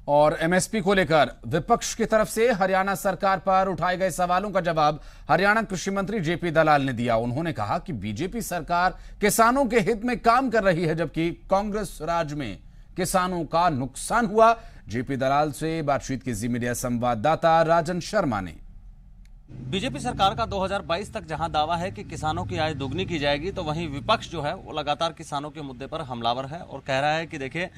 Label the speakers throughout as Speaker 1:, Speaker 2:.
Speaker 1: और एमएसपी को लेकर विपक्ष की तरफ से हरियाणा सरकार पर उठाए गए सवालों का जवाब हरियाणा कृषि मंत्री जेपी दलाल ने दिया। उन्होंने कहा कि बीजेपी सरकार किसानों के हित में काम कर रही है, जबकि कांग्रेस राज में किसानों का नुकसान हुआ। जेपी दलाल से बातचीत की जी मीडिया संवाददाता राजन शर्मा ने।
Speaker 2: बीजेपी सरकार का 2022 तक जहां दावा है कि किसानों की आय दोगुनी की जाएगी, तो वहीं विपक्ष जो है वो लगातार किसानों के मुद्दे पर हमलावर है और कह रहा है कि देखिए,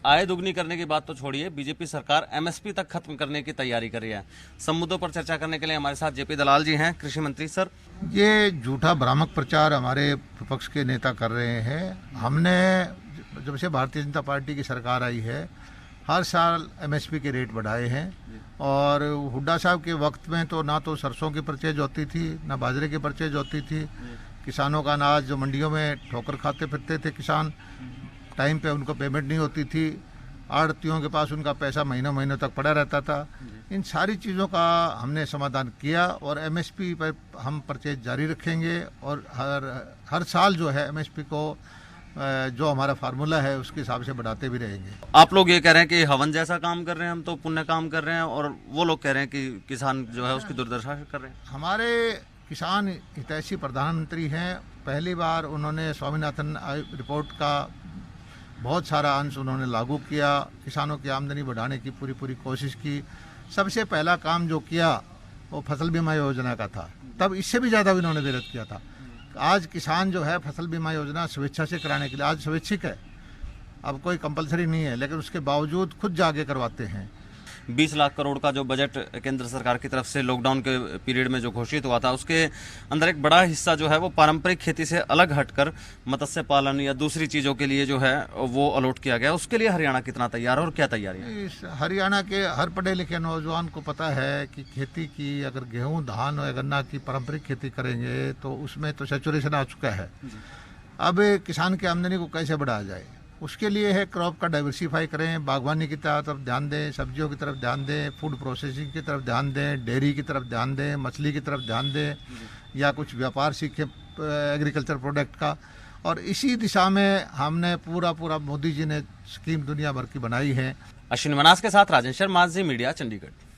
Speaker 2: आय दोगुनी करने की बात तो छोड़िए, बीजेपी सरकार एमएसपी तक खत्म करने की तैयारी कर रही है। सब मुद्दों पर चर्चा करने के लिए हमारे साथ जेपी दलाल जी हैं, कृषि मंत्री। सर,
Speaker 3: ये झूठा भ्रामक प्रचार हमारे विपक्ष के नेता कर रहे हैं। हमने जब से भारतीय जनता पार्टी की सरकार आई है, हर साल एमएसपी के रेट बढ़ाए हैं। और हुड्डा साहब के वक्त में तो ना तो सरसों की परचेज होती थी, ना बाजरे की परचेज होती थी। किसानों का अनाज जो मंडियों में ठोकर खाते फिरते थे किसान, टाइम पे उनको पेमेंट नहीं होती थी। आड़तियों के पास उनका पैसा महीनों महीनों तक पड़ा रहता था। इन सारी चीज़ों का हमने समाधान किया और एमएसपी पर हम परचेज जारी रखेंगे। और हर साल जो है एमएसपी को जो हमारा फार्मूला है उसके हिसाब से बढ़ाते भी रहेंगे।
Speaker 2: आप लोग ये कह रहे हैं कि हवन जैसा काम कर रहे हैं, हम तो पुण्य काम कर रहे हैं, और वो लोग कह रहे हैं कि किसान जो है उसकी दुर्दशा कर रहे हैं।
Speaker 3: हमारे किसान हितैषी प्रधानमंत्री हैं। पहली बार उन्होंने स्वामीनाथन रिपोर्ट का बहुत सारा अंश उन्होंने लागू किया, किसानों की आमदनी बढ़ाने की पूरी कोशिश की। सबसे पहला काम जो किया वो फसल बीमा योजना का था, तब इससे भी ज़्यादा इन्होंने विरोध किया था। आज किसान जो है फसल बीमा योजना स्वेच्छा से कराने के लिए, आज स्वैच्छिक है, अब कोई कंपलसरी नहीं है, लेकिन उसके बावजूद खुद जाके करवाते हैं।
Speaker 2: 20 लाख करोड़ का जो बजट केंद्र सरकार की तरफ से लॉकडाउन के पीरियड में जो घोषित हुआ था, उसके अंदर एक बड़ा हिस्सा जो है वो पारंपरिक खेती से अलग हटकर मत्स्य पालन या दूसरी चीज़ों के लिए जो है वो अलॉट किया गया। उसके लिए हरियाणा कितना तैयार है और क्या तैयारी है?
Speaker 3: हरियाणा के हर पढ़े लिखे नौजवान को पता है कि खेती की, अगर गेहूँ, धान और गन्ना की पारंपरिक खेती करेंगे तो उसमें तो सैचुरेशन आ चुका है। अब किसान की आमदनी को कैसे बढ़ाया जाए, उसके लिए है क्रॉप का डाइवर्सिफाई करें, बागवानी की तरफ ध्यान दें, सब्जियों की तरफ ध्यान दें, फूड प्रोसेसिंग की तरफ ध्यान दें, डेयरी की तरफ ध्यान दें, मछली की तरफ ध्यान दें, या कुछ व्यापार सीखें एग्रीकल्चर प्रोडक्ट का। और इसी दिशा में हमने पूरा मोदी जी ने स्कीम दुनिया भर की बनाई है।
Speaker 2: अश्विनी मनास के साथ राजन शर्मा, जी मीडिया, चंडीगढ़।